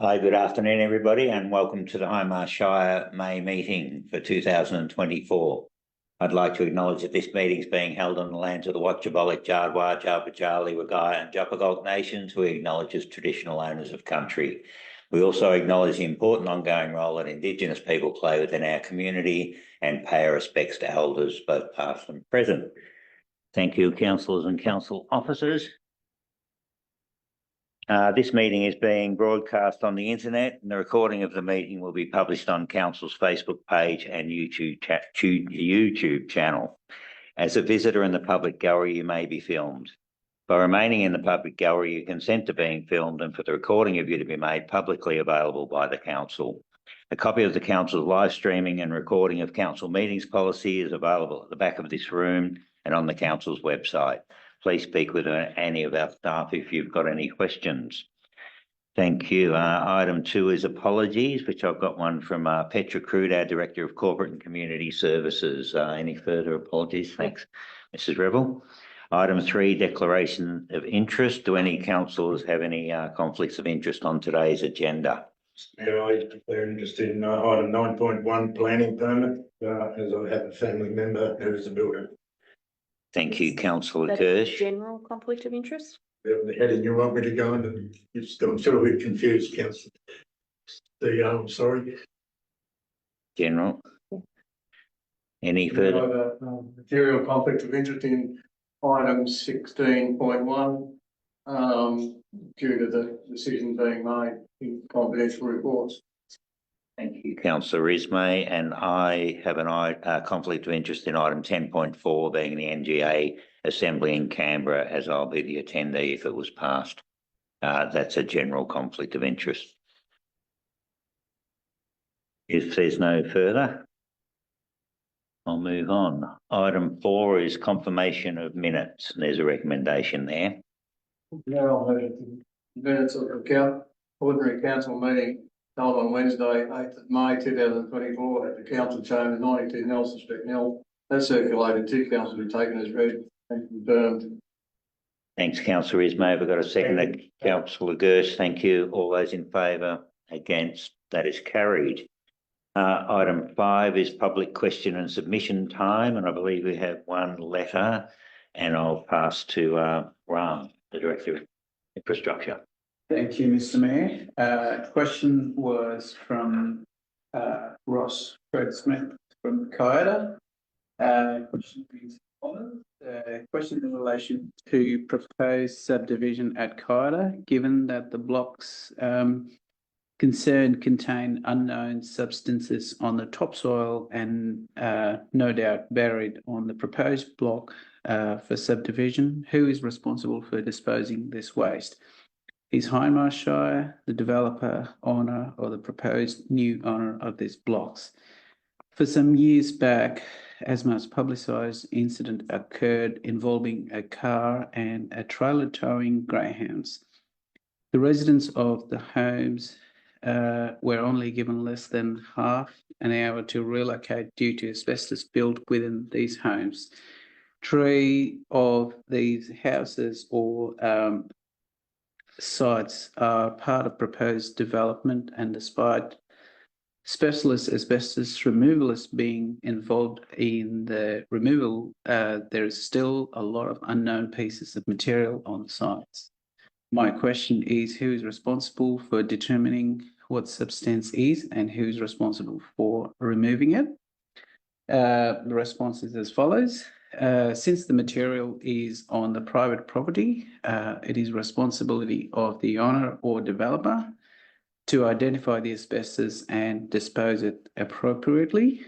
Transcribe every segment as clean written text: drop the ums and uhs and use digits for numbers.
Hi, good afternoon, everybody, and welcome to the Hindmarsh Shire May meeting for 2024. I'd like to acknowledge that this meeting is being held on the lands of the Watchabolik, Jardwa, Jabajali, Wagai and Jopagog nations, who we acknowledge as traditional owners of country. We also acknowledge the important ongoing role that Indigenous people play within our community and pay our respects to elders, both past and present. Thank you, councillors and council officers. This meeting is being broadcast on the internet, and the recording of the meeting will be published on Council's Facebook page and YouTube channel. As a visitor in the public gallery, you may be filmed. By remaining in the public gallery, you consent to being filmed and for the recording of you to be made publicly available by the Council. A copy of the Council's live streaming and recording of Council meetings policy is available at the back of this room and on the Council's website. Please speak with any of our staff if you've got any questions. Thank you. Item 2 is apologies, which I've got one from Petra Crude, our Director of Corporate and Community Services. Any further apologies? Thanks, Mrs. Rebel. Item 3, declaration of interest. Do any councillors have any conflicts of interest on today's agenda? Yeah, I declare interest in item 9.1 planning permit, as I have a family member who is a builder. Thank you, Councillor Kirsch. General conflict of interest? The heading you want me to go into? I'm sort of a bit confused, Councillor. I'm sorry. General. Any further? Material conflict of interest in item 16.1 due to the decision being made in confidential reports. Thank you, Councillor Ismay. And I have a conflict of interest in item 10.4 being the NGA Assembly in Canberra, as I'll be the attendee if it was passed. That's a general conflict of interest. If there's no further, I'll move on. Item 4 is confirmation of minutes, and there's a recommendation there. Now, minutes of the ordinary council meeting held on Wednesday, 8th of May 2024 at the council chamber, 92 Nelson Street, Nil. That's circulated to council to be taken as read and confirmed. Thanks, Councillor Ismay. We've got a second, Councillor Gersh. Thank you. All those in favour? Against? That is carried. Item 5 is public question and submission time, and I believe we have one letter, and I'll pass to Ram, the Director of Infrastructure. Thank you, Mr. Mayor. Question was from Ross Fred-Smith from Kyoto. Question is question in relation to proposed subdivision at Kyoto, given that the blocks concerned contain unknown substances on the topsoil and no doubt buried on the proposed block for subdivision. Who is responsible for disposing this waste? Is Hindmarsh Shire the developer, owner, or the proposed new owner of these blocks? For some years back, as much publicised incident occurred involving a car and a trailer towing greyhounds. The residents of the homes were only given less than half an hour to relocate due to asbestos built within these homes. 3 of these houses or sites are part of proposed development, and despite specialist asbestos removalists being involved in the removal, there is still a lot of unknown pieces of material on sites. My question is, who is responsible for determining what substance is and who's responsible for removing it? The response is as follows. Since the material is on the private property, it is responsibility of the owner or developer to identify the asbestos and dispose it appropriately.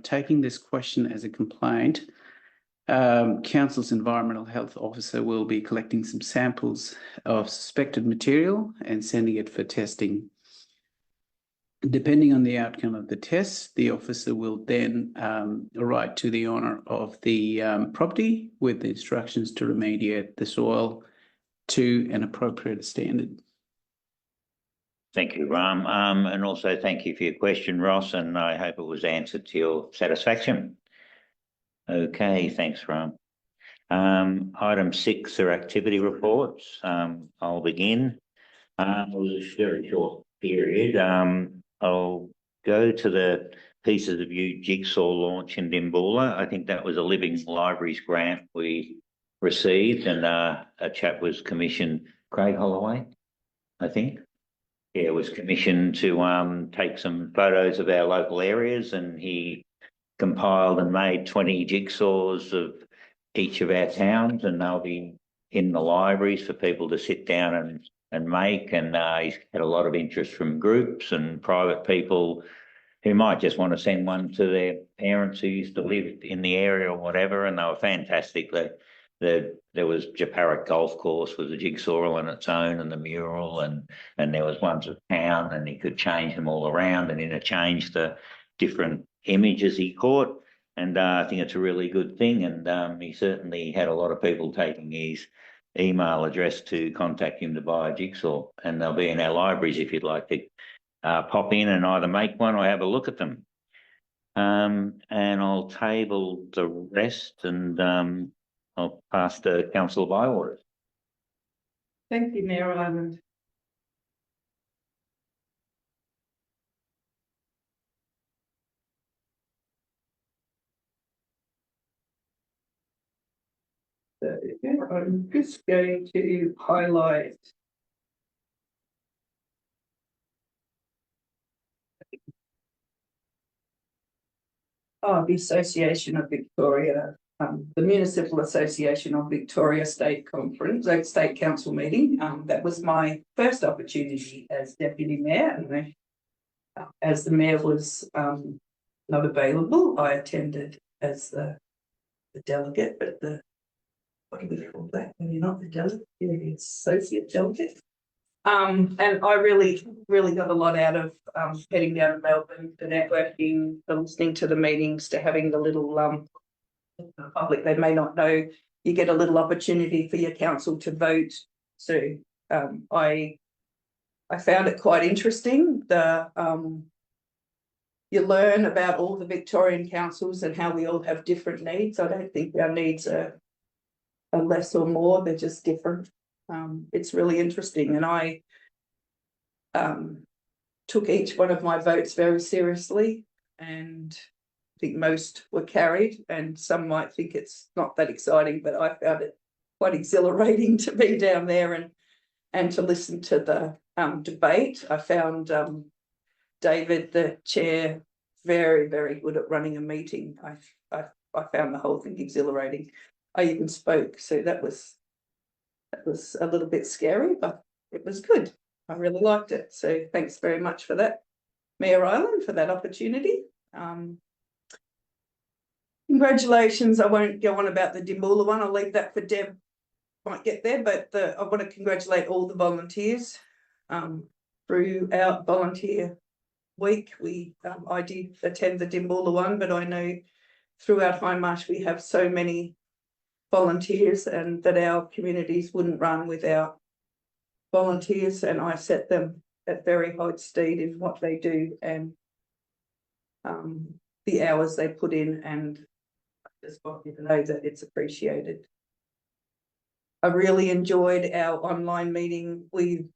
Taking this question as a complaint, Council's Environmental Health Officer will be collecting some samples of suspected material and sending it for testing. Depending on the outcome of the test, the officer will then write to the owner of the property with the instructions to remediate the soil to an appropriate standard. Thank you, Ram. And also thank you for your question, Ross, and I hope it was answered to your satisfaction. Okay, thanks, Ram. Item 6 are activity reports. I'll begin. It was very short period, I'll go to the Pieces of You jigsaw launch in Dimboola. I think that was a Living Libraries grant we received, and a chap was commissioned, Craig Holloway, I think. Yeah, was commissioned to take some photos of our local areas, and he compiled and made 20 jigsaws of each of our towns, and they'll be in the libraries for people to sit down and make. And he's had a lot of interest from groups and private people who might just want to send one to their parents who used to live in the area or whatever, and they were fantastic. There was Japarrick Golf Course with a jigsaw on its own, and the mural, and there was ones of town, and he could change them all around and interchange the different images he caught. And I think it's a really good thing. And he certainly had a lot of people taking his email address to contact him to buy a jigsaw, and they'll be in our libraries if you'd like to pop in and either make one or have a look at them. And I'll table the rest, and I'll pass to Councillor Bywater. Thank you, Mayor Ireland. So I'm just going to highlight the Association of Victoria, the Municipal Association of Victoria State Conference, State Council meeting. That was my first opportunity as Deputy Mayor, and as the Mayor was not available, I attended as the delegate, but what do we call that when you're not the delegate? You're the associate delegate. And I really got a lot out of heading down to Melbourne, the networking, the listening to the meetings, to having the little the public, they may not know, you get a little opportunity for your council to vote. So I found it quite interesting. You learn about all the Victorian councils and how we all have different needs. I don't think our needs are less or more, they're just different. It's really interesting, and I took each one of my votes very seriously, and I think most were carried, and some might think it's not that exciting, but I found it quite exhilarating to be down there and to listen to the debate. I found David, the chair, very, very good at running a meeting. I found the whole thing exhilarating. I even spoke, so that was a little bit scary, but it was good. I really liked it. So thanks very much for that, Mayor Ireland, for that opportunity. Congratulations. I won't go on about the Dimboola one. I'll leave that for Deb. Might get there, but I want to congratulate all the volunteers throughout volunteer week. I did attend the Dimboola one, but I know throughout Hindmarsh we have so many volunteers, and that our communities wouldn't run without volunteers, and I set them at very high speed in what they do and the hours they put in, and I just want you to know that it's appreciated. I really enjoyed our online meeting with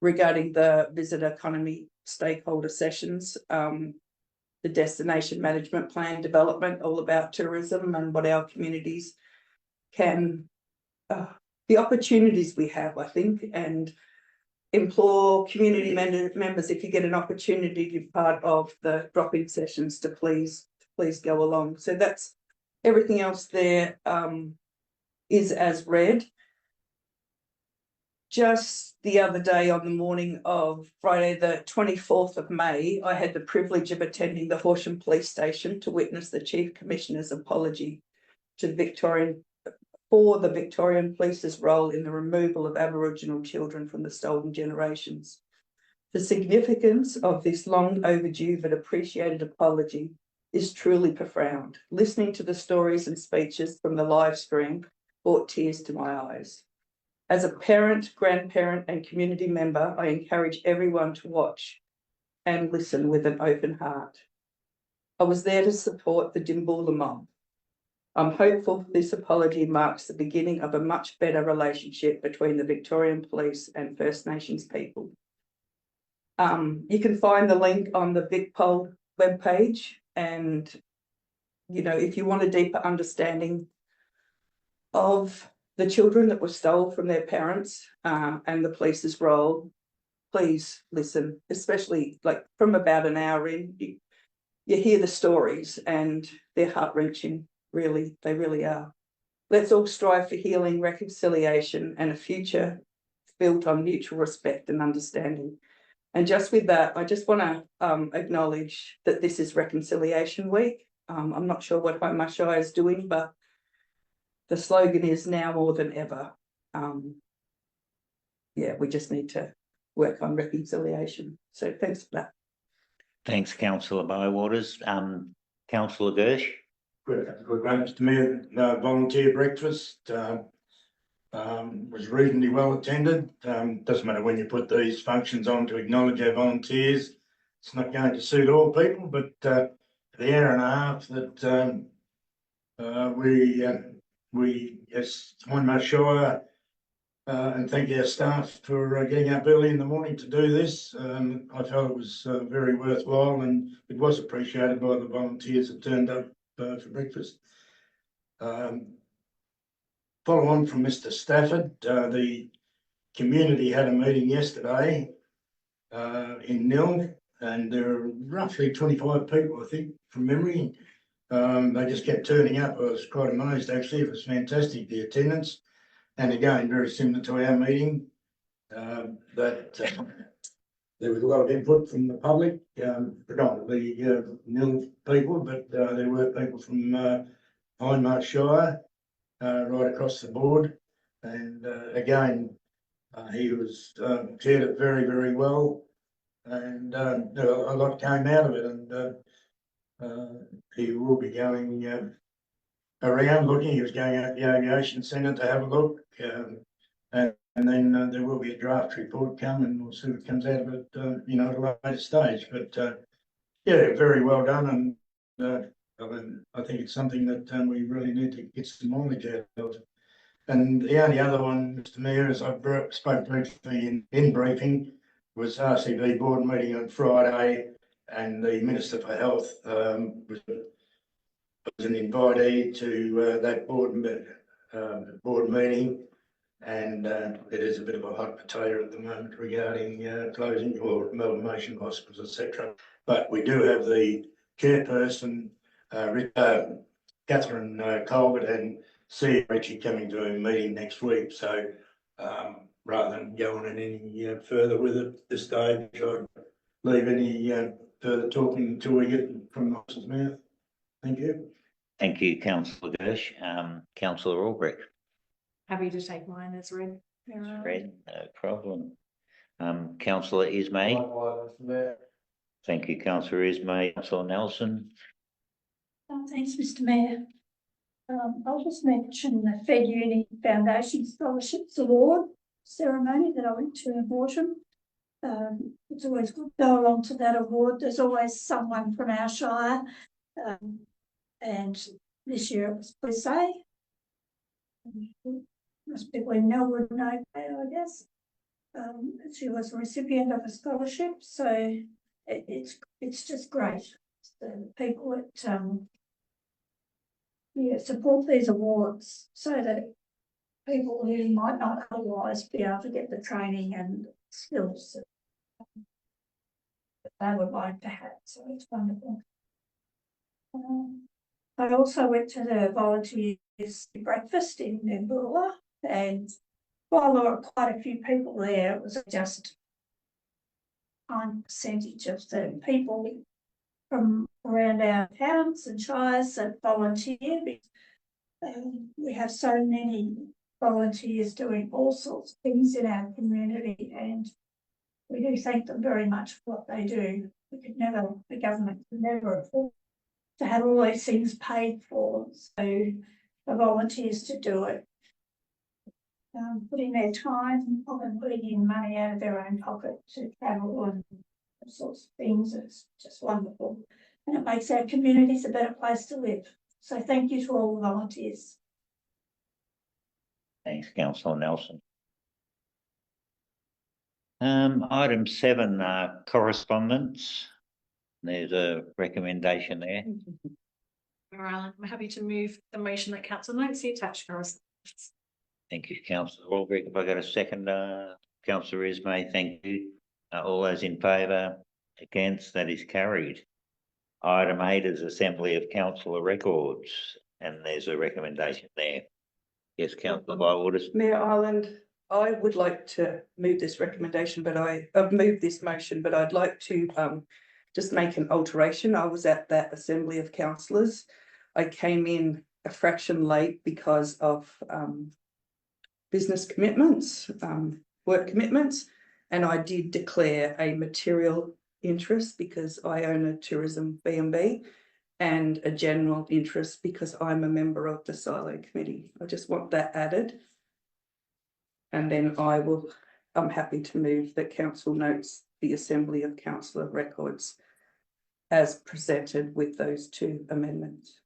regarding the visitor economy stakeholder sessions, the destination management plan development, all about tourism and what our communities can, the opportunities we have, I think, and implore community members, if you get an opportunity to be part of the drop-in sessions, to please go along. So that's everything else there is as read. Just the other day, on the morning of Friday, the 24th of May, I had the privilege of attending the Horsham Police Station to witness the Chief Commissioner's apology to the Victorian Police's role in the removal of Aboriginal children from the stolen generations. The significance of this long overdue but appreciated apology is truly profound. Listening to the stories and speeches from the live stream brought tears to my eyes. As a parent, grandparent and community member, I encourage everyone to watch and listen with an open heart. I was there to support the Dimboola mob. I'm hopeful this apology marks the beginning of a much better relationship between the Victorian Police and First Nations people. You can find the link on the VicPol webpage, and if you want a deeper understanding of the children that were stole from their parents and the police's role, please listen, especially like from about an hour in, you hear the stories and they're heart-wrenching, really, they really are. Let's all strive for healing, reconciliation and a future built on mutual respect and understanding. And just with that, I just want to acknowledge that this is Reconciliation Week. I'm not sure what Hindmarsh Shire is doing, but the slogan is now more than ever. We just need to work on reconciliation. So thanks for that. Thanks, councillor Bywaters. Councillor Gersh. Good, Mr. Mayor. Volunteer breakfast was reasonably well attended. Doesn't matter when you put these functions on to acknowledge our volunteers. It's not going to suit all people, but the hour and a half that we as Hindmarsh Shire and thank our staff for getting up early in the morning to do this. I felt it was very worthwhile, and it was appreciated by the volunteers that turned up for breakfast. Follow on from Mr. Stafford, the community had a meeting yesterday in Nil, and there are roughly 25 people, I think, from memory. They just kept turning up. I was quite amazed, actually. It was fantastic, the attendance. And again, very similar to our meeting, that there was a lot of input from the public, predominantly Nil people, but there were people from Hindmarsh Shire right across the board. And again, he was chaired it very, very well, and a lot came out of it. And he will be going around looking. He was going out to the aviation centre to have a look, and then there will be a draft report come, and we'll see what comes out of it, at a later stage. But very well done, and I think it's something that we really need to get some mileage out of. And the only other one, Mr. Mayor, as I spoke briefly in briefing, was RCB board meeting on Friday, and the Minister for Health was an invitee to that board meeting, and it is a bit of a hot potato at the moment regarding closing or amalgamation hospitals, etc. But we do have the chairperson, Catherine Colbert, and CEO Richie coming to a meeting next week. So rather than going any further with it at this stage, I'd leave any further talking until we get from the horse's mouth. Thank you. Thank you, councillor Gersh. Councillor Albrecht. Happy to take mine as read. Read, no problem. Councillor Ismay. Thank you, councillor Ismay. Councillor Nelson. Thanks, Mr. Mayor. I'll just mention the Fed Uni Foundation Scholarships Award ceremony that I went to in Horsham. It's always good to go along to that award. There's always someone from our shire, and this year it was Pussay. Most people in Melbourne know her, I guess. She was a recipient of a scholarship, so it's just great. The people that support these awards so that people who might not otherwise be able to get the training and skills that they would like to have. So it's wonderful. I also went to the volunteers breakfast in Mbula, and while there were quite a few people there, it was just a tiny percentage of the people from around our towns and shires that volunteer. We have so many volunteers doing all sorts of things in our community, and we do thank them very much for what they do. The government could never afford to have all these things paid for, so the volunteers to do it, putting their time, often putting in money out of their own pocket to travel and all sorts of things. It's just wonderful, and it makes our communities a better place to live. So thank you to all the volunteers. Thanks, councillor Nelson. Item 7, correspondence. There's a recommendation there. I'm happy to move the motion that council notes the attached correspondence. Thank you, councillor Albrecht. If I got a second, councillor Ismay, thank you. All those in favour? Against? That is carried. Item 8 is assembly of councillor records, and there's a recommendation there. Yes, councillor Bywaters. Mayor Ireland, I would like to move this recommendation, but move this motion, but I'd like to just make an alteration. I was at that assembly of councillors. I came in a fraction late because of business commitments, work commitments, and I did declare a material interest because I own a tourism B&B, and a general interest because I'm a member of the silo committee. I just want that added. And then I'm happy to move that council notes the assembly of councillor records as presented with those 2 amendments.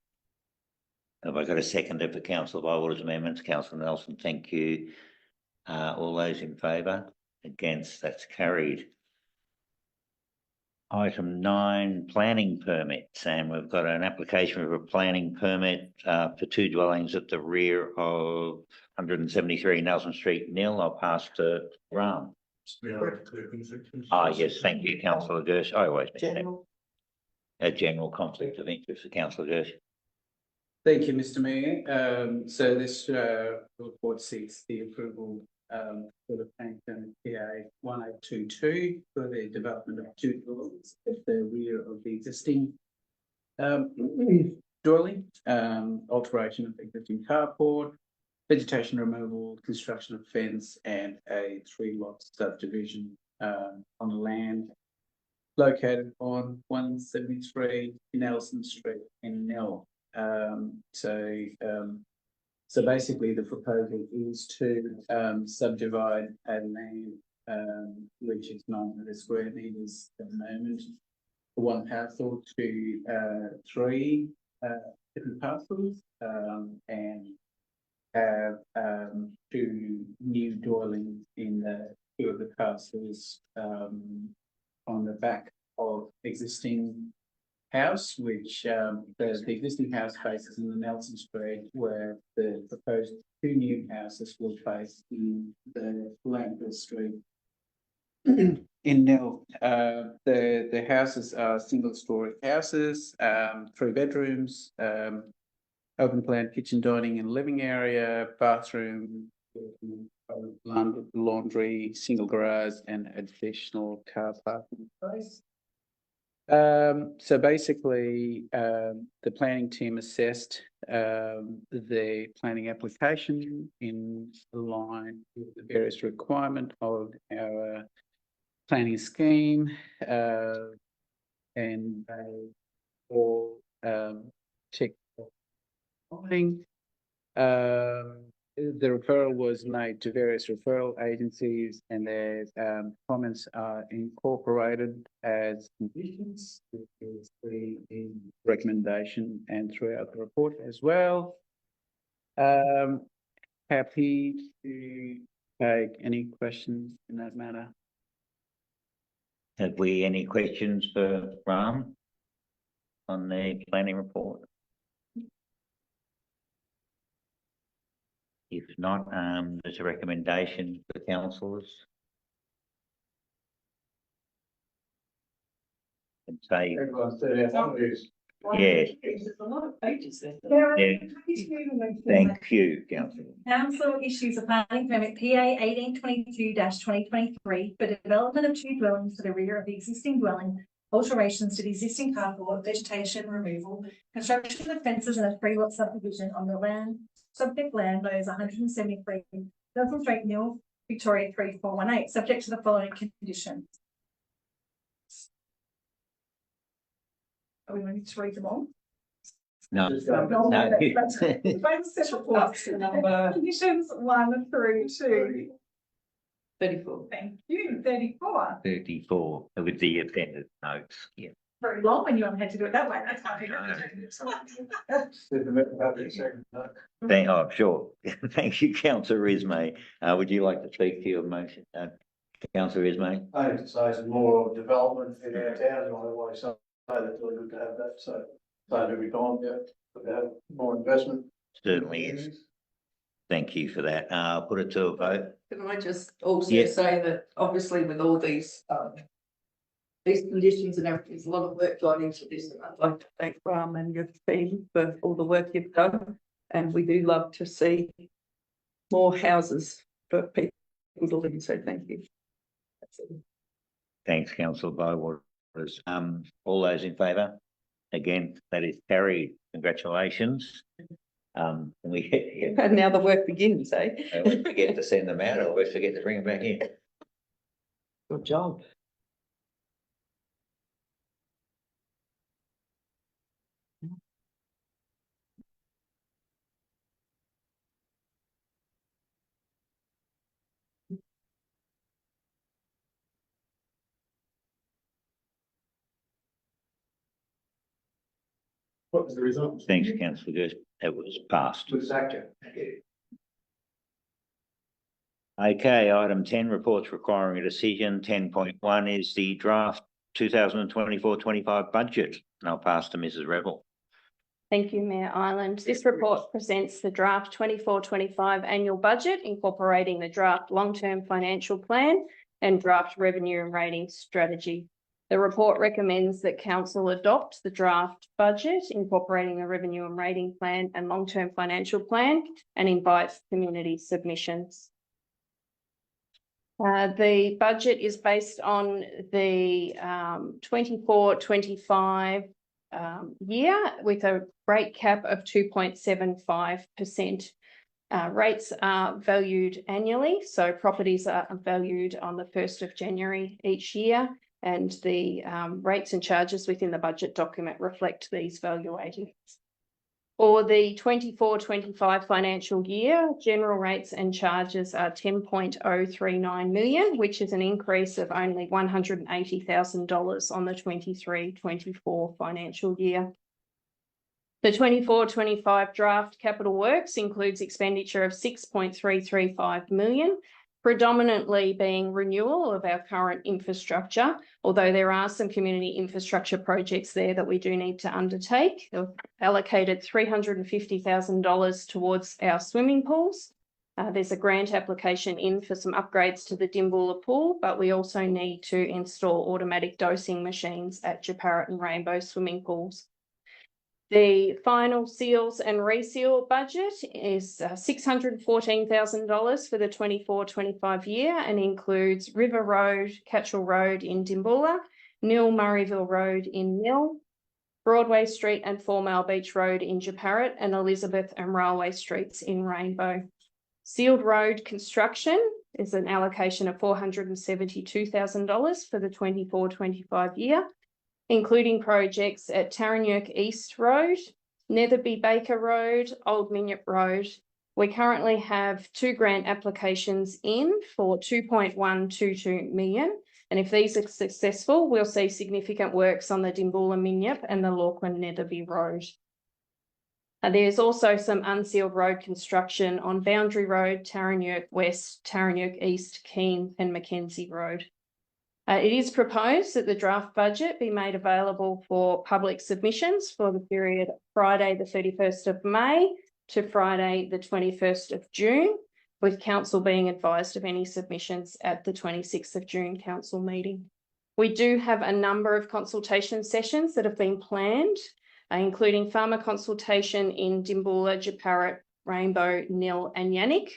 Have I got a seconder for councillor Bywater's amendments? Councillor Nelson, thank you. All those in favour? Against? That's carried. Item 9, planning permits, and we've got an application for a planning permit for 2 dwellings at the rear of 173 Nelson Street, Nil. I'll pass to Ram. Yes, thank you, councillor Gersh. I always miss that. A general conflict of interest for councillor Gersh. Thank you, Mr. Mayor. So this report seeks the approval for the planning permit PA 1822 for the development of 2 dwellings at the rear of the existing dwelling, alteration of existing carport, vegetation removal, construction of fence, and a 3-lot subdivision on the land located on 173 Nelson Street in Nell. So basically the proposal is to subdivide a land which is 900 square metres at the moment, 1 parcel to 3 different parcels, and have 2 new dwellings in the 2 of the parcels on the back of existing house, which the existing house faces in the Nelson Street, where the proposed 2 new houses will face in the Langford Street in Nell. The houses are single-story houses, 3 bedrooms, open plan kitchen, dining and living area, bathroom, laundry, single garage, and additional car parking space. So basically, the planning team assessed the planning application in line with the various requirements of our planning scheme, and they all checked the following. The referral was made to various referral agencies, and their comments are incorporated as conditions, which is the recommendation and throughout the report as well. Happy to take any questions in that matter. Have we any questions for Ram on the planning report? If not, there's a recommendation for councillors. And say, yes. There's a lot of pages there. Yeah. Thank you, councillor. Council issues a planning permit PA 1822-2023 for development of 2 dwellings to the rear of the existing dwelling, alterations to the existing carport, vegetation removal, construction of fences, and a 3-lot subdivision on the land. Subject land known as 173 Nelson Street, Nil, Victoria 3418, subject to the following conditions. Are we going to read them all? No. Special parts number. Conditions 1 through 2. 34. Thank you. 34. 34 with the appended notes. Yeah. very long when you haven't had to do it that way. That's why. Sure. Thank you, councillor Ismay. Would you like to speak to your motion, councillor Ismay? I have to say some more development in our town, and I always say that it's really good to have that, so every time, yeah, good to have more investment. Certainly is. Thank you for that. I'll put it to a vote. Can I just also Yeah. say that obviously with all these conditions and everything, there's a lot of work gone into this, and I'd like to thank Ram and your team for all the work you've done. And we do love to see more houses for people to live in, so thank you. That's it. Thanks, councillor Bywaters. All those in favour? Again, that is carried. Congratulations. And And now the work begins, eh? we forget to send them out, or we forget to bring them back in. Good job. What was the result? Thanks, councillor Gerst. It was passed. With Zactor. Okay, item 10, reports requiring a decision. 10.1 is the draft 2024-25 budget. And I'll pass to Mrs. Rebel. Thank you, Mayor Ireland. This report presents the draft 24-25 annual budget, incorporating the draft long-term financial plan and draft revenue and rating strategy. The report recommends that council adopt the draft budget, incorporating the revenue and rating plan and long-term financial plan, and invites community submissions. The budget is based on the 24-25 year with a rate cap of 2.75%. Rates are valued annually, so properties are valued on the 1st of January each year, and the rates and charges within the budget document reflect these valuations. For the 24-25 financial year, general rates and charges are 10.039 million, which is an increase of only $180,000 on the 23-24 financial year. The 24-25 draft capital works includes expenditure of 6.335 million, predominantly being renewal of our current infrastructure, although there are some community infrastructure projects there that we do need to undertake. They've allocated $350,000 towards our swimming pools. There's a grant application in for some upgrades to the Dimboola pool, but we also need to install automatic dosing machines at Jeparrot and Rainbow swimming pools. The final seals and reseal budget is $614,000 for the 24-25 year and includes River Road, Catchell Road in Dimboola, Nil Murrayville Road in Nil, Broadway Street and 4 Mile Beach Road in Jeparrot, and Elizabeth and Railway Streets in Rainbow. Sealed Road construction is an allocation of $472,000 for the 24-25 year, including projects at Tarranyurk East Road, Netherby Baker Road, Old Minyip Road. We currently have 2 grant applications in for 2.122 million. And if these are successful, we'll see significant works on the Dimboola Minyip and the Lorquin Netherby Road. There's also some unsealed road construction on Boundary Road, Tarranyurk West, Tarranyurk East, Keene and Mackenzie Road. It is proposed that the draft budget be made available for public submissions for the period Friday the 31st of May to Friday the 21st of June, with council being advised of any submissions at the 26th of June council meeting. We do have a number of consultation sessions that have been planned, including farmer consultation in Dimboola, Jeparrot, Rainbow, Nil and Yannick,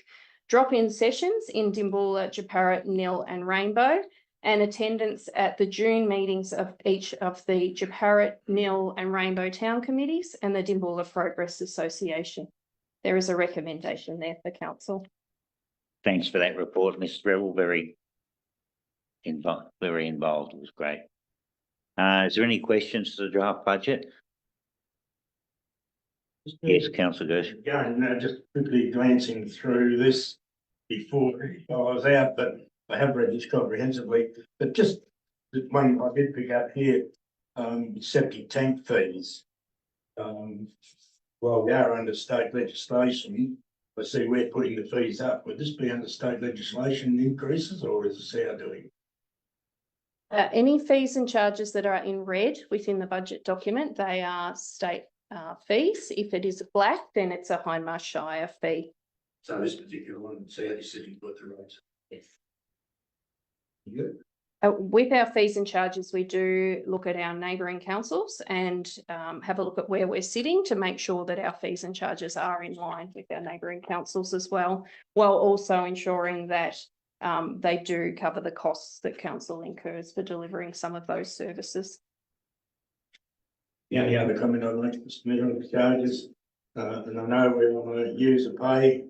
drop-in sessions in Dimboola, Jeparrot, Nil and Rainbow, and attendance at the June meetings of each of the Jeparrot, Nil and Rainbow Town Committees and the Dimboola Progress Association. There is a recommendation there for council. Thanks for that report, Mrs. Rebel. Very involved. It was great. Is there any questions to the draft budget? Yes, councillor Gersh. Again, just quickly glancing through this before I was out, but I have read this comprehensively, but just one I did pick up here. septic tank fees. Well, we are under state legislation. I see we're putting the fees up. Would this be under state legislation increases, or is this our doing? Any fees and charges that are in red within the budget document, they are state fees. If it is black, then it's a Hindmarsh Shire fee. So this particular one, see how this city put the rates. Yes. Good. With our fees and charges, we do look at our neighbouring councils and have a look at where we're sitting to make sure that our fees and charges are in line with our neighbouring councils as well, while also ensuring that they do cover the costs that council incurs for delivering some of those services. The only other comment I'd like to submit on the charges, and I know we're on a user pay,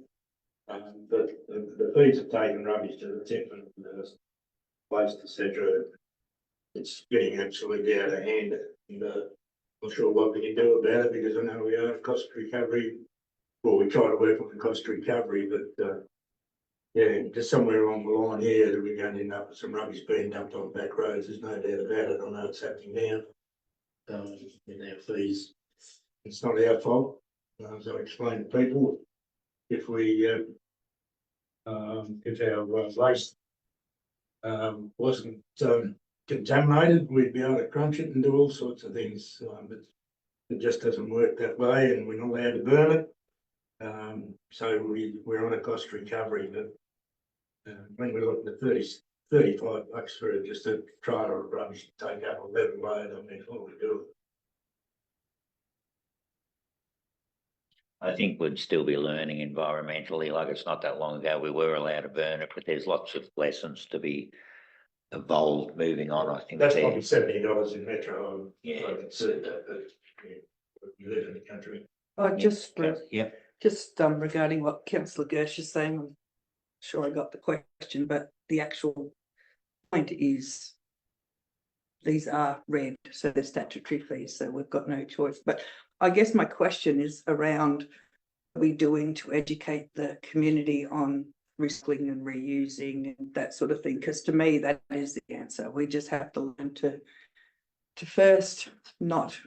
but the fees are taken rubbish to the tip and waste, etc. It's getting absolutely out of hand, and not sure what we can do about it, because I know we are cost recovery. Well, we try to work on the cost recovery, but yeah, just somewhere along the line here that we're going to end up with some rubbish being dumped on back roads. There's no doubt about it. I know it's happening now. In our fees, it's not our fault. As I explained to people, if we if our waste wasn't contaminated, we'd be able to crunch it and do all sorts of things. But it just doesn't work that way, and we're not allowed to burn it. So we're on a cost recovery, but when we're looking at 35 bucks for just a trailer of rubbish to take up 11 load, I mean, what we do? I think we'd still be learning environmentally. Like, it's not that long ago we were allowed to burn it, but there's lots of lessons to be evolved moving on. I think That's probably $70 in Metro. Yeah. I can see that, but yeah, we live in the country. Just yeah. regarding what Councillor Gersh is saying, I'm sure I got the question, but the actual point is these are red, so they're statutory fees, so we've got no choice. But I guess my question is around what are we doing to educate the community on recycling and reusing and that sort of thing? Because to me, that is the answer. We just have to learn to first not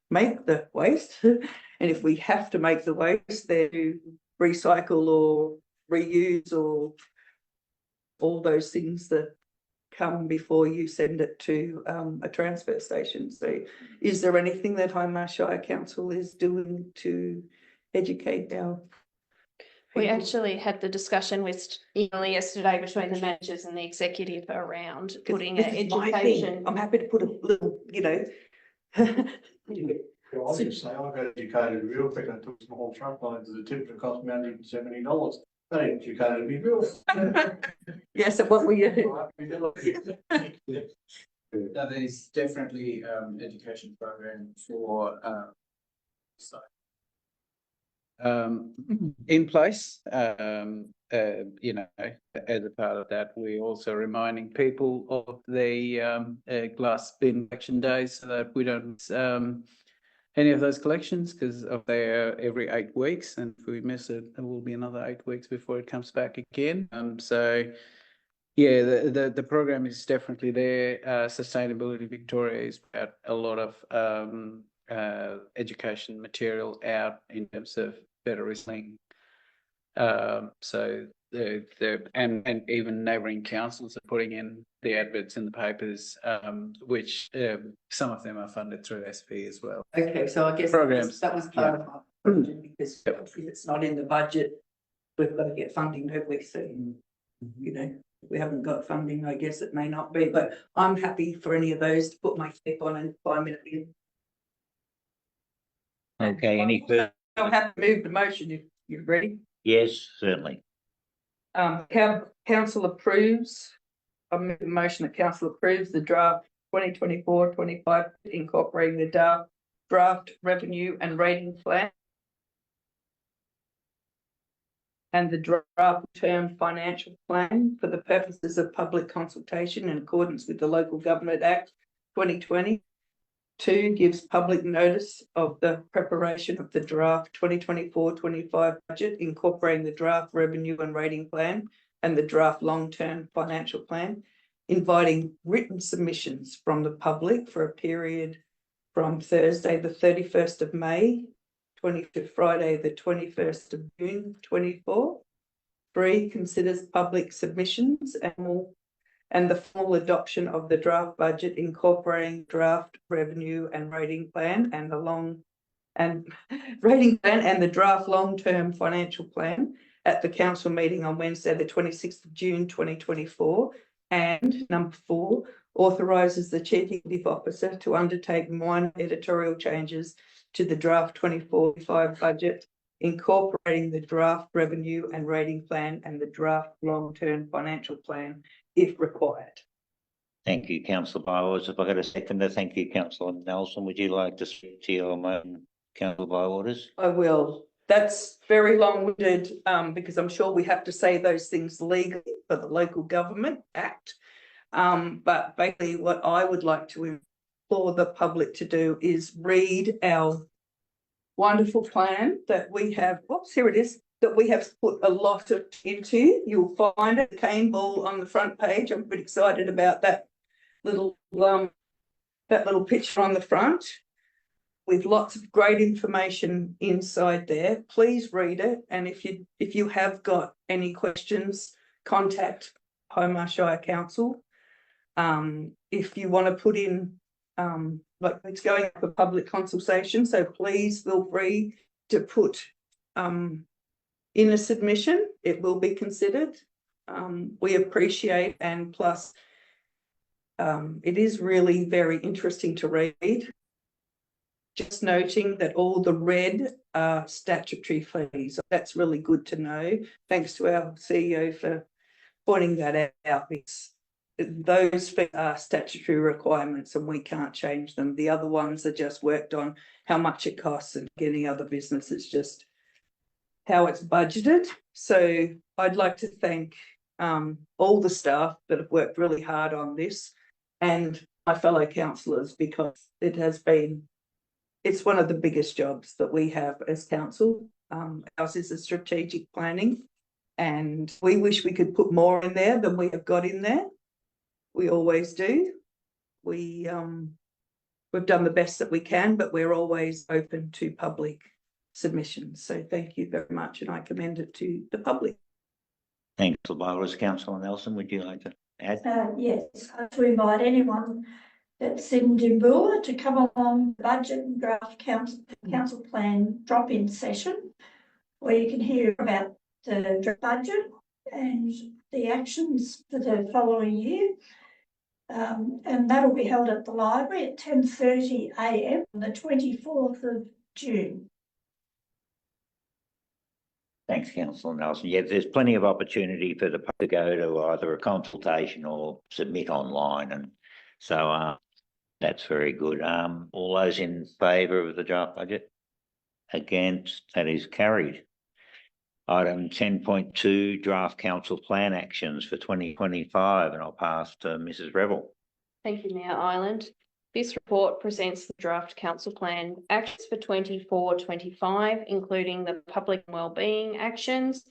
make the waste. And if we have to make the waste, then recycle or reuse or all those things that come before you send it to a transfer station. So is there anything that Hindmarsh Shire Council is doing to educate our people? We actually had the discussion with yesterday between the managers and the executive around putting an education. I'm happy to put a little, you know. I was just say, I got educated real quick. I took some whole truck lines as a tip that cost me $170. That educated me real. Yes, and what were you? There's definitely education program for in place. You know, as a part of that, we're also reminding people of the glass bin collection days so that we don't miss any of those collections, because of their every 8 weeks, and if we miss it, it will be another 8 weeks before it comes back again. So yeah, the program is definitely there. Sustainability Victoria is about a lot of education material out in terms of better recycling. So and even neighbouring councils are putting in the adverts in the papers, which some of them are funded through SP as well. Okay, so I guess Programs, that was part of my question, because if it's not in the budget, we've got to get funding, don't we? So, you know, if we haven't got funding, I guess it may not be, but I'm happy for any of those to put my clip on and 5 minutes in. Okay, any further? I'll have to move the motion if you're ready. Yes, certainly. Council approves. I move the motion that council approves the draft 2024-25 incorporating the draft revenue and rating plan and the draft term financial plan for the purposes of public consultation in accordance with the Local Government Act 2020. 2, gives public notice of the preparation of the draft 2024-25 budget, incorporating the draft revenue and rating plan and the draft long-term financial plan, inviting written submissions from the public for a period from Thursday, the 31st of May, to Friday, the 21st of June, 24. 3, considers public submissions and the formal adoption of the draft budget incorporating draft revenue and rating plan and the the draft long-term financial plan at the council meeting on Wednesday, the 26th of June, 2024. And number 4, authorises the Chief Executive Officer to undertake minor editorial changes to the draft 24/25 budget, incorporating the draft revenue and rating plan and the draft long-term financial plan if required. Thank you, councillor Bywater. If I got a seconder, thank you, councillor Nelson. Would you like to speak to your motion, councillor Bywaters? I will. That's very long-winded, because I'm sure we have to say those things legally for the Local Government Act. But basically what I would like to implore the public to do is read our wonderful plan that we have, here it is, that we have put a lot into. You'll find it, cane ball on the front page. I'm pretty excited about that little picture on the front with lots of great information inside there. Please read it. And if you have got any questions, contact Hindmarsh Shire Council. If you want to put in, like it's going up for public consultation, so please feel free to put in a submission. It will be considered. We appreciate, and plus it is really very interesting to read. Just noting that all the red are statutory fees. That's really good to know. Thanks to our CEO for pointing that out. Those fees are statutory requirements and we can't change them. The other ones are just worked on how much it costs, and any other business, it's just how it's budgeted. So I'd like to thank all the staff that have worked really hard on this and my fellow councillors, because it's one of the biggest jobs that we have as council. Ours is a strategic planning, and we wish we could put more in there than we have got in there. We always do. We've done the best that we can, but we're always open to public submissions. So thank you very much, and I commend it to the public. Thanks, councillor Nelson. Would you like to add? Yes, to invite anyone that's in Dimboola to come along the budget and draft council plan drop-in session, where you can hear about the draft budget and the actions for the following year. And that'll be held at the library at 10:30 a.m. on the 24th of June. Thanks, councillor Nelson. Yeah, there's plenty of opportunity for the public to go to either a consultation or submit online, and so that's very good. All those in favour of the draft budget? Against? That is carried. Item 10.2, draft council plan actions for 2025, and I'll pass to Mrs. Revel. Thank you, Mayor Ireland. This report presents the draft council plan actions for 24/25, including the public and wellbeing actions,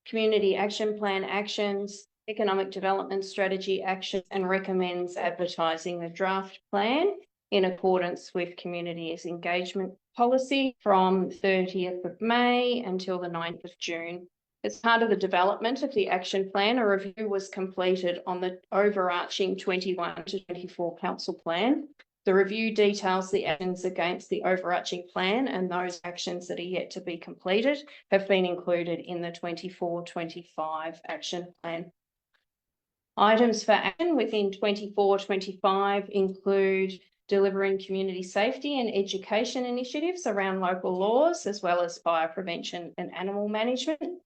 community action plan actions, economic development strategy actions, and recommends advertising the draft plan in accordance with community's engagement policy from 30th of May until the 9th of June. As part of the development of the action plan, a review was completed on the overarching 21/24 council plan. The review details the actions against the overarching plan, and those actions that are yet to be completed have been included in the 24/25 action plan. Items for action within 24/25 include delivering community safety and education initiatives around local laws, as well as fire prevention and animal management.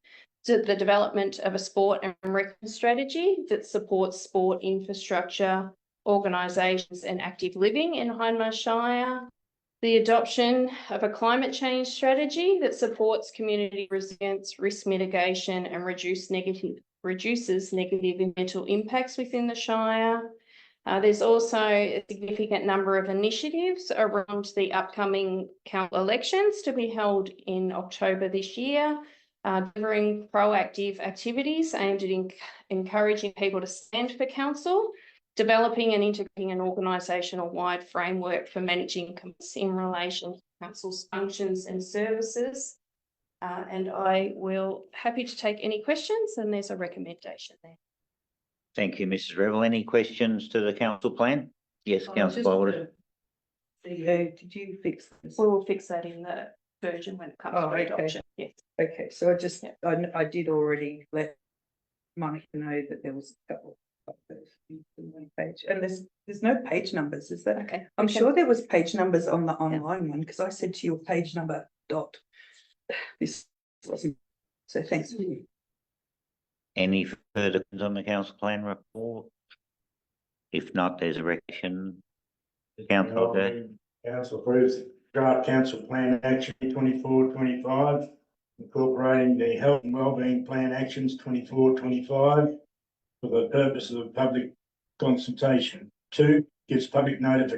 The development of a sport and recreation strategy that supports sport infrastructure, organisations and active living in Hindmarsh Shire. The adoption of a climate change strategy that supports community resilience, risk mitigation and reduces negative environmental impacts within the Shire. There's also a significant number of initiatives around the upcoming council elections to be held in October this year, delivering proactive activities aimed at encouraging people to stand for council, developing and integrating an organisational-wide framework for managing costs in relation to council's functions and services. And I will happy to take any questions, and there's a recommendation there. Thank you, Mrs. Revel. Any questions to the council plan? Yes, councillor Bold. CEO, did you fix this? We will fix that in the version when it comes Oh, to okay. adoption. Yes. Okay, so I did already let Monica know that there was a couple of those in one page, and there's no page numbers, is there? Okay. I'm sure there was page numbers on the online one, because I said to you page number dot. This wasn't, so thanks. Any further questions on the council plan report? If not, there's a recommendation. Councillor, Council approves draft council plan action 24-25, incorporating the health and wellbeing plan actions 24-25 for the purpose of public consultation. 2, gives public notice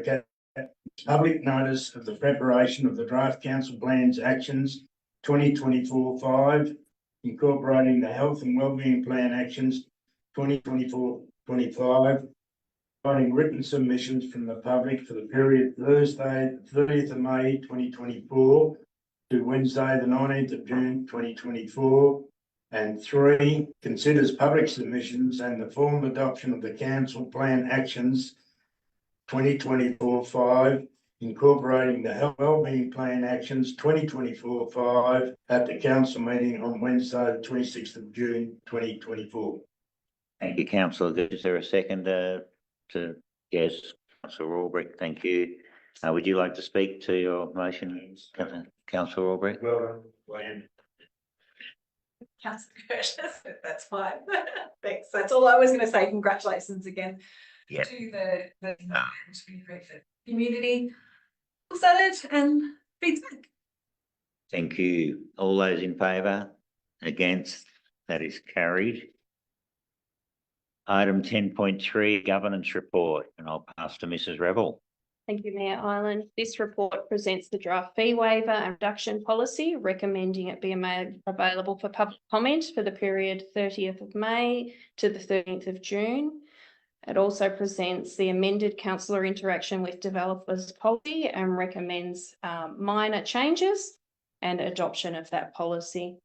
of the preparation of the draft council plans actions 2024-5, incorporating the health and wellbeing plan actions 2024-25, providing written submissions from the public for the period Thursday, 30th of May 2024 to Wednesday, the 19th of June 2024. And 3, considers public submissions and the formal adoption of the council plan actions 2024-5, incorporating the health wellbeing plan actions 2024-5 at the council meeting on Wednesday, the 26th of June 2024. thank you, councillor. Is there a second yes, councillor Albrecht, thank you. Would you like to speak to your motion, councillor Albrecht? Well done, Councillor Curtis, that's fine. Thanks. That's all I was going to say. Congratulations again Yep. to the community. Excited and feedback. Thank you. All those in favour? Against? That is carried. Item 10.3, governance report, and I'll pass to Mrs. Revel. Thank you, Mayor Ireland. This report presents the draft fee waiver and reduction policy, recommending it be made available for public comment for the period 30th of May to the 13th of June. It also presents the amended councillor interaction with developers policy and recommends minor changes and adoption of that policy.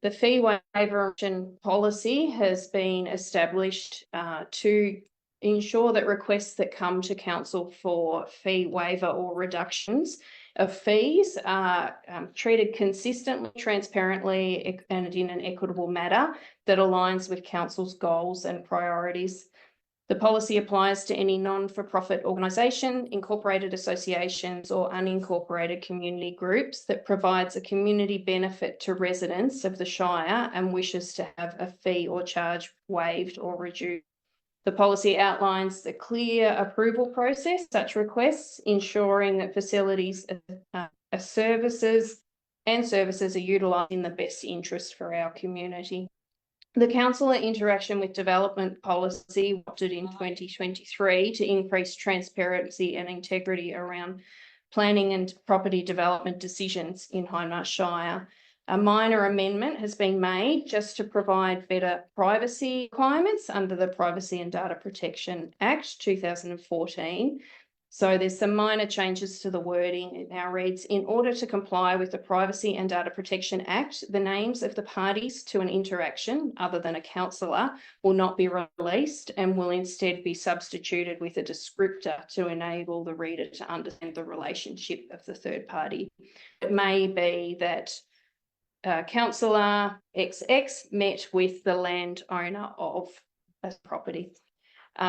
The fee waiver policy has been established to ensure that requests that come to council for fee waiver or reductions of fees are treated consistently, transparently, and in an equitable manner that aligns with council's goals and priorities. The policy applies to any non-for-profit organisation, incorporated associations or unincorporated community groups that provides a community benefit to residents of the Shire and wishes to have a fee or charge waived or reduced. The policy outlines the clear approval process, such requests, ensuring that facilities services are utilised in the best interest for our community. The councillor interaction with development policy adopted in 2023 to increase transparency and integrity around planning and property development decisions in Hindmarsh Shire. A minor amendment has been made just to provide better privacy requirements under the Privacy and Data Protection Act 2014. So there's some minor changes to the wording. It now reads, in order to comply with the Privacy and Data Protection Act, the names of the parties to an interaction other than a councillor will not be released and will instead be substituted with a descriptor to enable the reader to understand the relationship of the third party. It may be that councillor XX met with the landowner of a property.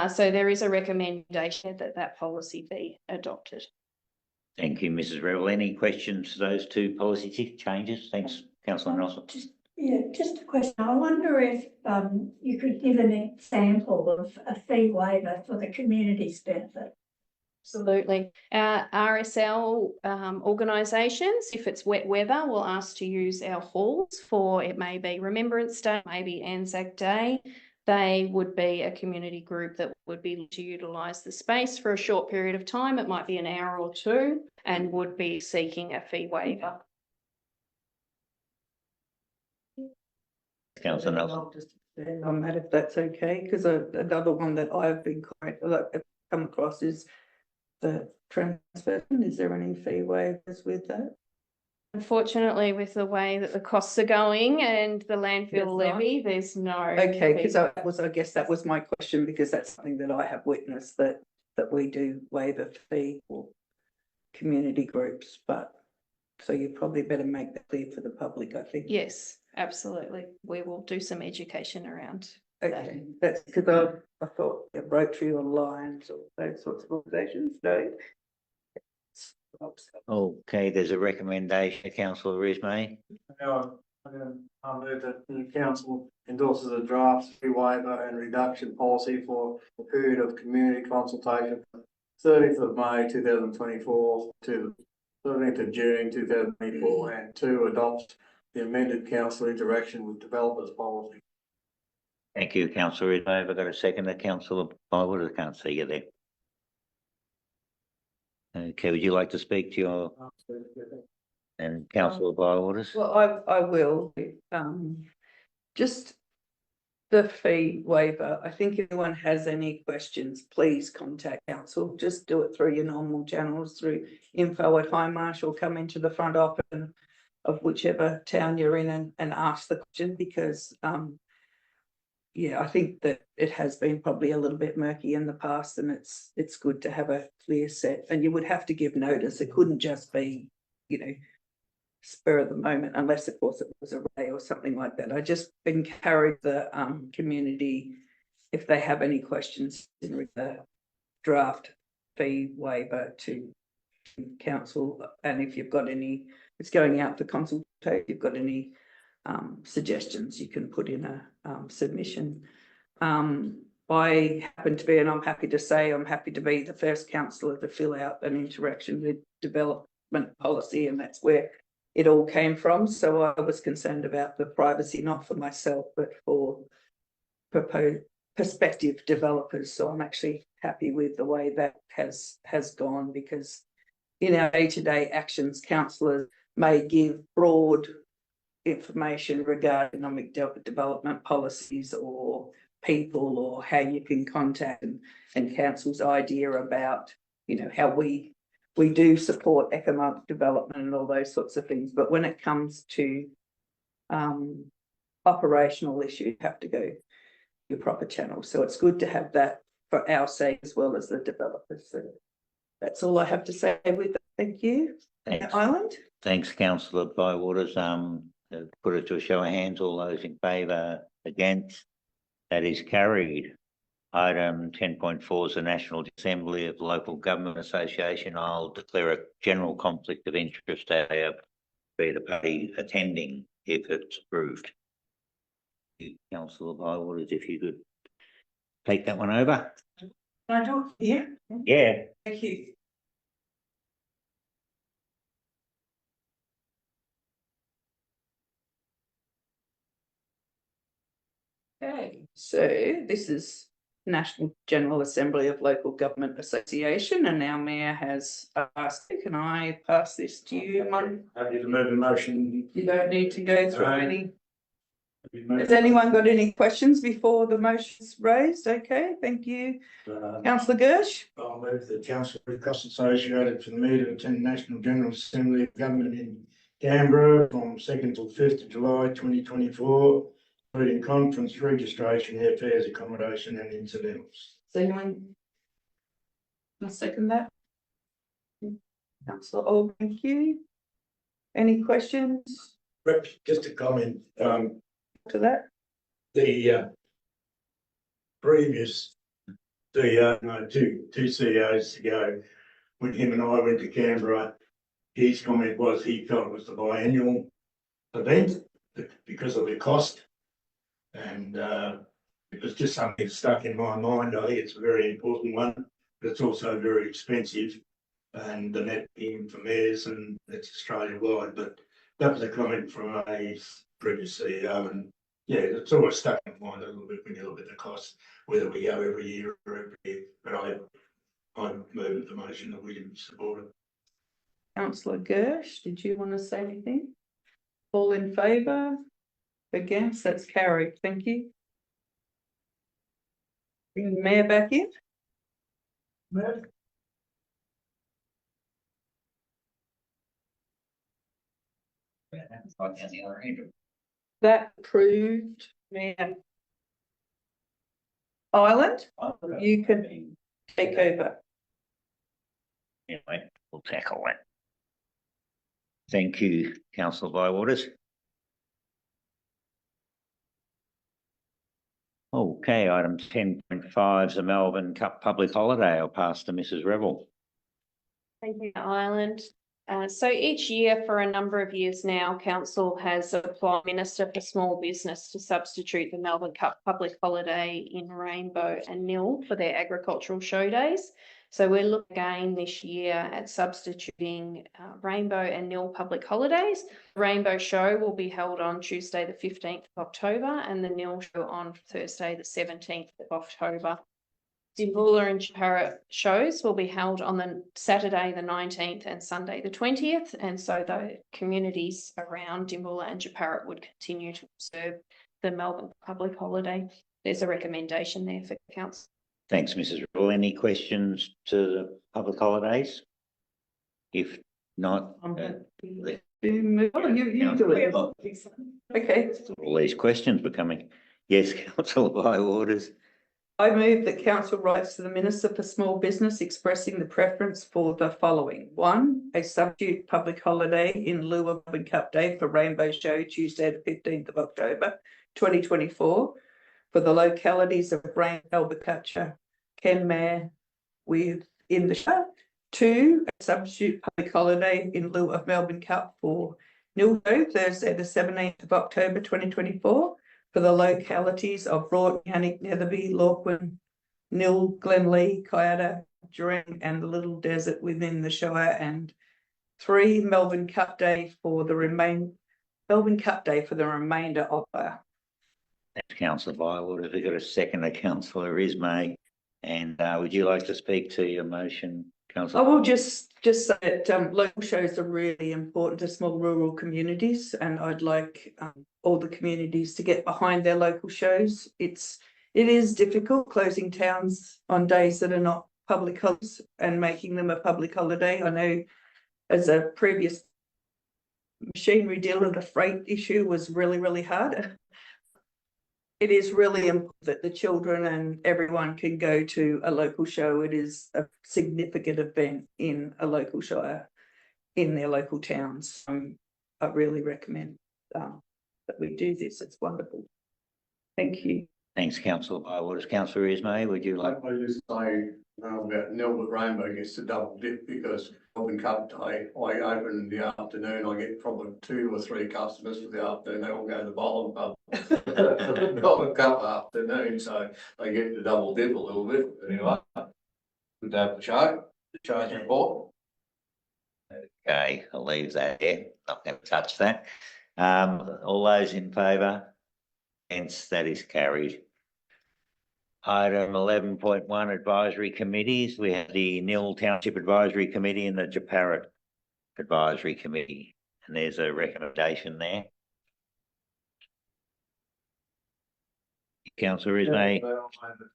So there is a recommendation that that policy be adopted. Thank you, Mrs. Revel. Any questions to those two policy changes? Thanks, councillor Nelson. Just a question. I wonder if you could give an example of a fee waiver for the community's benefit. Absolutely. RSL organisations, if it's wet weather, will ask to use our halls for, it may be Remembrance Day, maybe Anzac Day. They would be a community group that would be to utilise the space for a short period of time. It might be an hour or two and would be seeking a fee waiver. Councillor Nelson. stand on that if that's okay, because another one that I've been come across is the transfer. Is there any fee waivers with that? Unfortunately, with the way that the costs are going and the There's landfill not? levy, there's no. Okay, because fee. I guess that was my question, because that's something that I have witnessed, that we do waive a fee for community groups, but so you probably better make that clear for the public, I think. Yes, absolutely. We will do some education around. Okay, that's because I thought Rotary or Lions or those sorts of organisations don't. Okay, there's a recommendation, councillor Rismay. Now, I move that the council endorses a draft fee waiver and reduction policy for the period of community consultation, 30th of May 2024 to 13th of June 2024, and 2, adopt the amended council interaction with developers policy. Thank you, councillor Rismay. Have I got a second to councillor Bywater? I can't see you there. Okay, would you like to speak to your and councillor Bywaters? Well, I will, just the fee waiver. I think if anyone has any questions, please contact council. Just do it through your normal channels, through info@Hindmarsh, or come into the front office of whichever town you're in and ask the question, because yeah, I think that it has been probably a little bit murky in the past, and it's good to have a clear set, and you would have to give notice. It couldn't just be, spur of the moment, unless of course it was a ray or something like that. I just encourage the community, if they have any questions in the draft fee waiver, to council, and if you've got any, it's going out for consultation, if you've got any suggestions, you can put in a submission. I happen to be, and I'm happy to say, I'm happy to be the first councillor to fill out an interaction with development policy, and that's where it all came from. So I was concerned about the privacy, not for myself, but for prospective developers. So I'm actually happy with the way that has gone, because in our day-to-day actions, councillors may give broad information regarding economic development policies or people, or how you can contact, and council's idea about, how we do support economic development and all those sorts of things. But when it comes to operational issues, you have to go your proper channel. So it's good to have that for our sake as well as the developers. So that's all I have to say with that. Thank you. Thanks. Island. Thanks, councillor Bywaters. Put it to a show of hands. All those in favour, against? That is carried. Item 10.4 is the National Assembly of Local Government Association. I'll declare a general conflict of interest to be the party attending if it's approved. Councillor Bywaters, if you could take that one over. Can I talk here? Yeah. Thank you. Okay, so this is National General Assembly of Local Government Association, and our mayor has asked, can I pass this to you, Mon? I need to move the motion. You don't need to go through any. Has anyone got any questions before the motion's raised? Okay, thank you. Councillor Gersh? I'll move the council with costs associated for the meeting to attend National General Assembly of Government in Canberra from 2nd till 5th of July 2024, including conference registration, airfares, accommodation and incidentals. Does anyone want to second that? Councillor Old, thank you. Any questions Just a comment, to that? the previous CEO, no, two CEOs ago, when him and I went to Canberra, his comment was he felt it was the biannual event because of the cost. And it was just something that stuck in my mind. I think it's a very important one, but it's also very expensive. And the net being for mayors, and it's Australia wide. But that was a comment from a previous CEO, and yeah, it's always stuck in mind a little bit when you look at the cost, whether we go every year or every year. But I move the motion that we can support it. Councillor Gersh, did you want to say anything? All in favour? Against? That's carried. Thank you. Bring the mayor back in. That approved Mayor Ireland, you can take over. Anyway, we'll tackle that. Thank you, councillor Bywaters. Okay, item 10.5 is a Melbourne Cup public holiday. I'll pass to Mrs. Revel. Thank you, Ireland. So each year for a number of years now, council has applied Minister for Small Business to substitute the Melbourne Cup public holiday in Rainbow and Nil for their agricultural show days. So we're looking again this year at substituting Rainbow and Nil public holidays. The Rainbow show will be held on Tuesday the 15th of October and the Nil show on Thursday the 17th of October. Dimboola and Japarra shows will be held on the Saturday the 19th and Sunday the 20th, and so the communities around Dimboola and Japarra would continue to observe the Melbourne public holiday. There's a recommendation there for council. Thanks, Mrs. Revel. Any questions to the public holidays? If not, You do it. Okay. all these questions becoming. Yes, councillor Bywaters. I move that council writes to the Minister for Small Business expressing the preference for the following. 1, a substitute public holiday in lieu of Melbourne Cup Day for Rainbow Show Tuesday the 15th of October 2024 for the localities of Rainbow, Albuquerque, Kenmare within the Shire. 2, a substitute public holiday in lieu of Melbourne Cup for Nil Show Thursday the 17th of October 2024 for the localities of Broughton, Yannick, Netherby, Lorquin, Nil, Glenlee, Kayada, Jurong, and the Little Desert within the Shire. And 3, Melbourne Cup Day for the remainder of our. Thanks, councillor Bywaters. We've got a second to councillor Ismay. And would you like to speak to your motion, councillor? I will just say that local shows are really important to small rural communities, and I'd like all the communities to get behind their local shows. It is difficult closing towns on days that are not public holidays and making them a public holiday. I know as a previous machinery dealer, the freight issue was really, really hard. It is really important that the children and everyone can go to a local show. It is a significant event in a local shire, in their local towns. I really recommend that we do this. It's wonderful. Thank you. Thanks, councillor Bywaters. Councillor Ismay, would you like? I just say about Nil at Rainbow gets to double dip because Melbourne Cup Day, I open in the afternoon, I get probably 2 or 3 customers for the afternoon, they all go to the bottom pub. Melbourne Cup afternoon, so they get to double dip a little bit. Anyway, good to have the show. The show's important. Okay, I'll leave that there. Not going to touch that. All those in favour? Hence, that is carried. Item 11.1 advisory committees. We have the Nil Township Advisory Committee and the Japarra Advisory Committee. And there's a recommendation there. Councillor Ismay.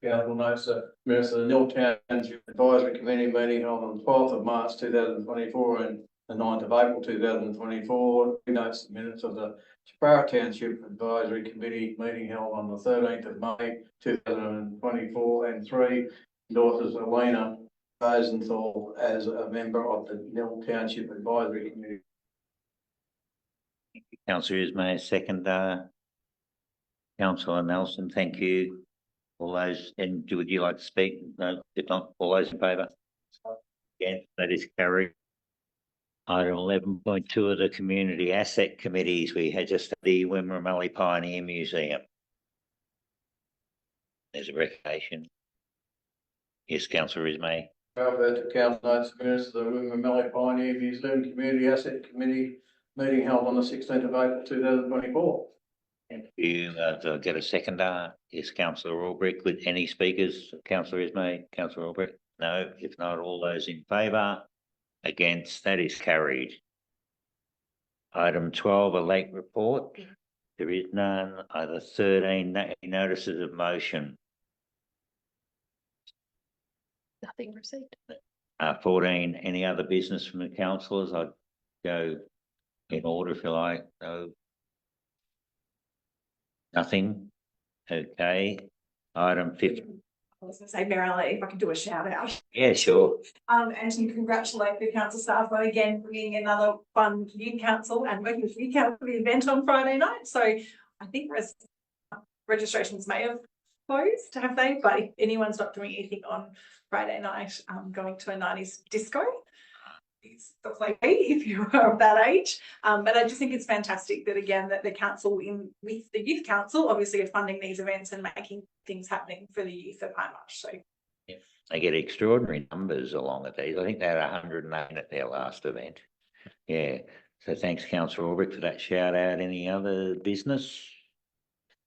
Council notes that the Nil Township Advisory Committee meeting held on the 12th of March 2024 and the 9th of April 2024. Notes the minutes of the Japarra Township Advisory Committee meeting held on the 13th of May 2024, and 3, endorses Alina Rosenthal as a member of the Nil Township Advisory Committee. Councillor Ismay, second. Councillor Nelson, thank you. All those, and would you like to speak? No, if not, all those in favour? Yes, that is carried. Item 11.2 of the Community Asset Committees. We had just the Wimmera Pioneer Museum. There's a recommendation. Yes, councillor Ismay. To council notes the minutes of the Wimmera Pioneer Museum Community Asset Committee meeting held on the 16th of April 2024. Thank you. Do I get a second? Yes, councillor Albrecht. With any speakers? Councillor Ismay, councillor Albrecht? No. If not, all those in favour? Against, that is carried. Item 12, a late report. There is none. Either 13 notices of motion. Nothing received. 14, any other business from the councillors? I'd go in order if you like. No. Nothing. Okay. Item 15. I was going to say, Marilyn, if I could do a shout out. Yeah, sure. And to congratulate the council staff on again bringing another fun youth council and working with youth council for the event on Friday night. So I think registrations may have closed, have they? But if anyone's not doing anything on Friday night, going to a 90s disco is the play if you are of that age. But I just think it's fantastic that again that the council with the youth council obviously are funding these events and making things happening for the youth of Hindmarsh. So They get extraordinary numbers along at these. I think they had 108 at their last event. Yeah. So thanks, Councillor Ulrich, for that shout out. Any other business?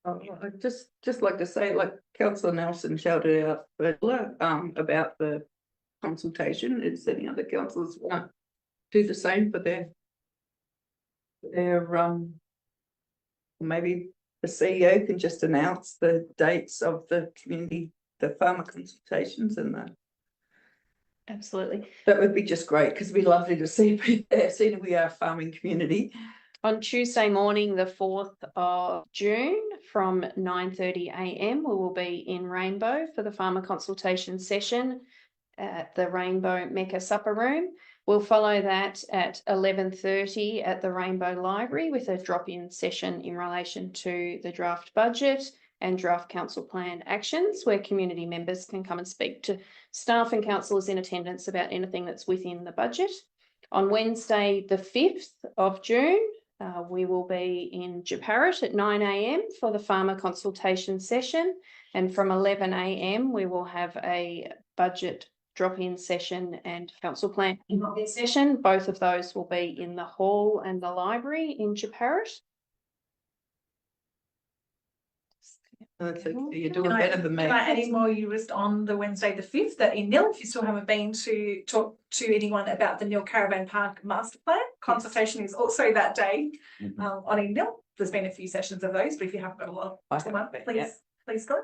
I'd just like to say, like Councillor Nelson shouted out earlier, about the consultation. Is any other councillors want to do the same for their maybe the CEO can just announce the dates of the farmer consultations and that. Absolutely. That would be just great because it'd be lovely to see people there, seeing we are a farming community. On Tuesday morning, the 4th of June from 9:30 a.m, we will be in Rainbow for the farmer consultation session at the Rainbow Mecca Supper Room. We'll follow that at 11:30 at the Rainbow Library with a drop-in session in relation to the draft budget and draft council plan actions, where community members can come and speak to staff and councillors in attendance about anything that's within the budget. On Wednesday, the 5th of June, we will be in Jeparit at 9 a.m. for the farmer consultation session. And from 11 a.m, we will have a budget drop-in session and council plan drop-in session. Both of those will be in the hall and the library in Jeparit. You're doing better than me. Can I add any more? You just on the Wednesday the 5th that in Nil, if you still haven't been to talk to anyone about the Nil Caravan Park master plan, consultation is also that day on in Nil. There's been a few sessions of those, but if you haven't got a lot of time, please go.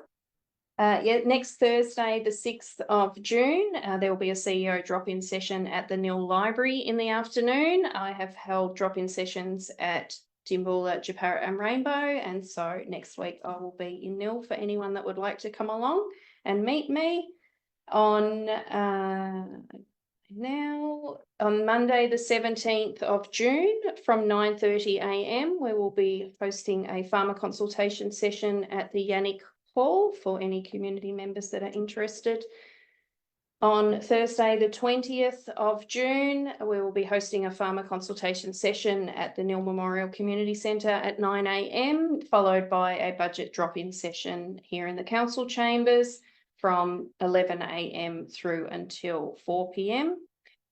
Next Thursday, the 6th of June, there will be a CEO drop-in session at the Nil Library in the afternoon. I have held drop-in sessions at Timboola, Jeparit and Rainbow, and so next week I will be in Nil for anyone that would like to come along and meet me. On Monday the 17th of June from 9:30 a.m, we will be hosting a farmer consultation session at the Yannick Hall for any community members that are interested. On Thursday, the 20th of June, we will be hosting a farmer consultation session at the Nil Memorial Community Centre at 9 a.m, followed by a budget drop-in session here in the council chambers from 11 a.m. through until 4 p.m.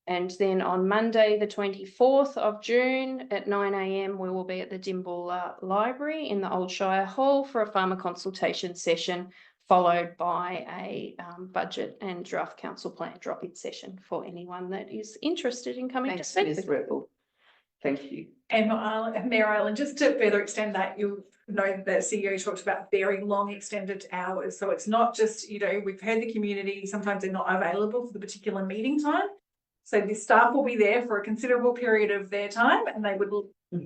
And then on Monday, the 24th of June at 9 a.m, we will be at the Timboola Library in the Old Shire Hall for a farmer consultation session, followed by a budget and draft council plan drop-in session for anyone that is interested in coming to speak. Ms. Rebel. Thank you. And Mayor Island, just to further extend that, you know that the CEO talked about very long extended hours. So it's not just, we've heard the community, sometimes they're not available for the particular meeting time. So the staff will be there for a considerable period of their time and they would be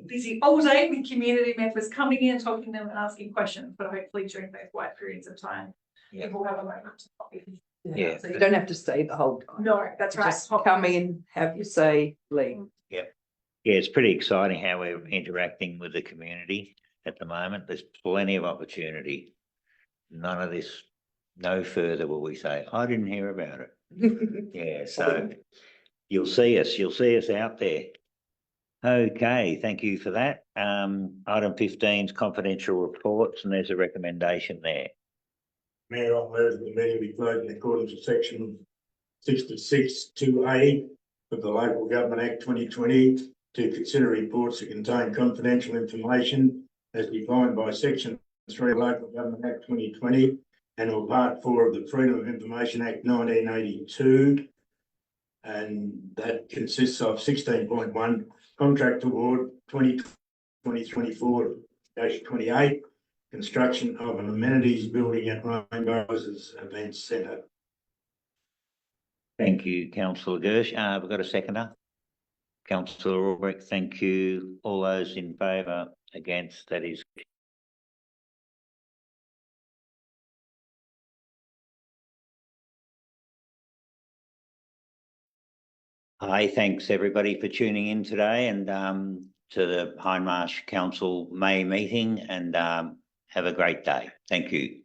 busy all day with community members coming in, talking to them and asking questions, but hopefully during those quiet periods of time, people have a moment to talk. Yeah. So you don't have to stay the whole time. No, that's right. Just come in, have your say, leave. Yeah, it's pretty exciting how we're interacting with the community at the moment. There's plenty of opportunity. None of this, no further will we say, I didn't hear about it. Yeah, so you'll see us out there. Okay, thank you for that. Item 15 is confidential reports, and there's a recommendation there. Mayor, I move the meeting be closed in accordance with section 66(2)(a) of the Local Government Act 2020 to consider reports that contain confidential information as defined by section 3 of Local Government Act 2020 and or part 4 of the Freedom of Information Act 1982. And that consists of 16.1 contract award 2020-24-28, construction of an amenities building at Rainbow's Event Centre. Thank you, councillor Gersh. We've got a seconder. Councillor Albrecht, thank you. All those in favour, against, that is. Hi, thanks everybody for tuning in today and to the Hindmarsh Council May meeting, and have a great day. Thank you.